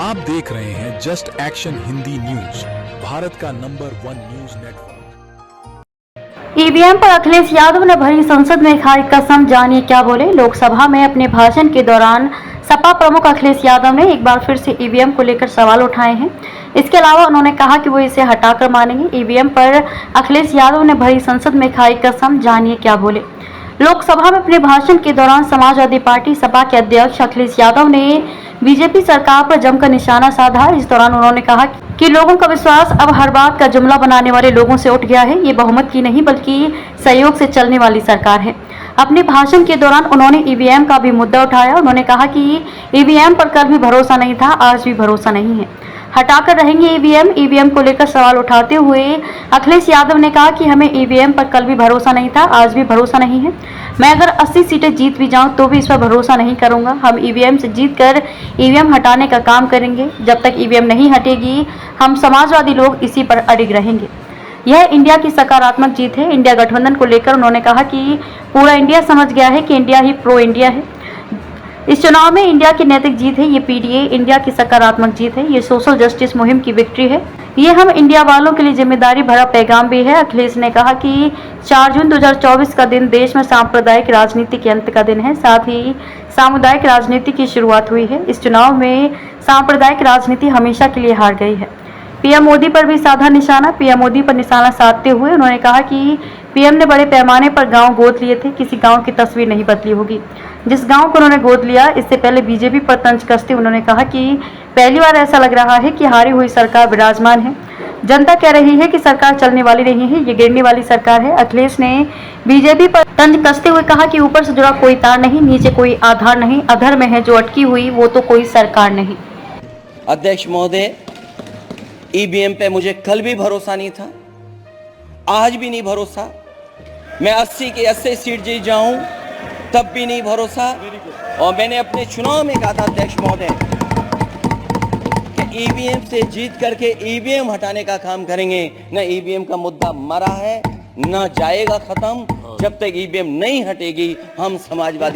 आप देख रहे हैं just action Hindi news, Bharat का नंबर 1 न्यूज नेटवर्क। ईवीएम पर अखिलेश यादव ने भरी संसद में खाई कसम, जानिए क्या बोले। लोकसभा में अपने भाषण के दौरान सपा प्रमुख अखिलेश यादव ने एक बार फिर से ईवीएम को लेकर सवाल उठाए हैं। इसके अलावा उन्होंने कहा कि वो इसे हटाकर मानेंगे। ईवीएम पर अखिलेश यादव ने भरी संसद में खाई कसम, जानिए क्या बोले। लोकसभा में अपने भाषण के दौरान समाजवादी पार्टी सपा के अध्यक्ष अखिलेश यादव ने बीजेपी सरकार पर जमकर निशाना साधा। इस दौरान उन्होंने कहा कि लोगों का विश्वास अब हर बात का जुमला बनाने वाले लोगों से उठ गया है। ये बहुमत की नहीं बल्कि सहयोग से चलने वाली सरकार है। अपने भाषण के दौरान उन्होंने ईवीएम का भी मुद्दा उठाया। उन्होंने कहा कि ईवीएम पर कल भी भरोसा नहीं था, आज भी भरोसा नहीं है, हटाकर रहेंगे ईवीएम को लेकर सवाल उठाते हुए अखिलेश यादव ने कहा कि हमें ईवीएम पर कल भी भरोसा नहीं था, आज भी भरोसा नहीं है। मैं अगर 80 सीटें जीत भी जाऊं तो भी इस पर भरोसा नहीं करूंगा। हम ईवीएम से जीतकर ईवीएम हटाने का काम करेंगे। जब तक ईवीएम नहीं हटेगी हम समाजवादी लोग इसी पर अड़िग रहेंगे। यह इंडिया की सकारात्मक जीत है। इंडिया गठबंधन को लेकर उन्होंने कहा कि पूरा इंडिया समझ गया है कि इंडिया ही प्रो इंडिया है। इस चुनाव में इंडिया की नैतिक जीत है। ये पीडीए इंडिया की सकारात्मक जीत है। ये सोशल जस्टिस मुहिम की विक्ट्री है। ये हम इंडिया वालों के लिए जिम्मेदारी भरा पैगाम भी है। अखिलेश ने कहा कि 4 जून 2024 का दिन देश में सांप्रदायिक राजनीति के अंत का दिन है, साथ ही सामुदायिक राजनीति की शुरुआत हुई है। इस चुनाव में सांप्रदायिक राजनीति हमेशा के लिए हार गई है। पीएम मोदी पर भी साधा निशाना। पीएम मोदी पर निशाना साधते हुए उन्होंने कहा कि पीएम ने बड़े पैमाने पर गांव गोद लिए थे। किसी गांव की तस्वीर नहीं बदली होगी। जिस गांव को उन्होंने गोद लिया, इससे पहले बीजेपी पर तंज कसते उन्होंने कहा कि पहली बार ऐसा लग रहा है कि हारी हुई सरकार विराजमान है। जनता कह रही है कि सरकार चलने वाली नहीं है, ये गिरने वाली सरकार है। अखिलेश ने बीजेपी पर तंज कसते हुए कहा कि ऊपर से जुड़ा कोई तार नहीं, नीचे कोई आधार नहीं, अधर में है जो अटकी हुई वो तो कोई सरकार नहीं। अध्यक्ष महोदय, ईवीएम पे मुझे कल भी भरोसा नहीं था, आज भी नहीं भरोसा। मैं 80 की 80 सीट जीत जाऊं तब भी नहीं भरोसा। और मैंने अपने चुनाव में कहा था अध्यक्ष महोदय कि ईवीएम से जीत करके ईवीएम हटाने का काम करेंगे। न ईवीएम का मुद्दा मरा है, न जाएगा खत्म। जब तक ईवीएम नहीं हटेगी हम समाजवादी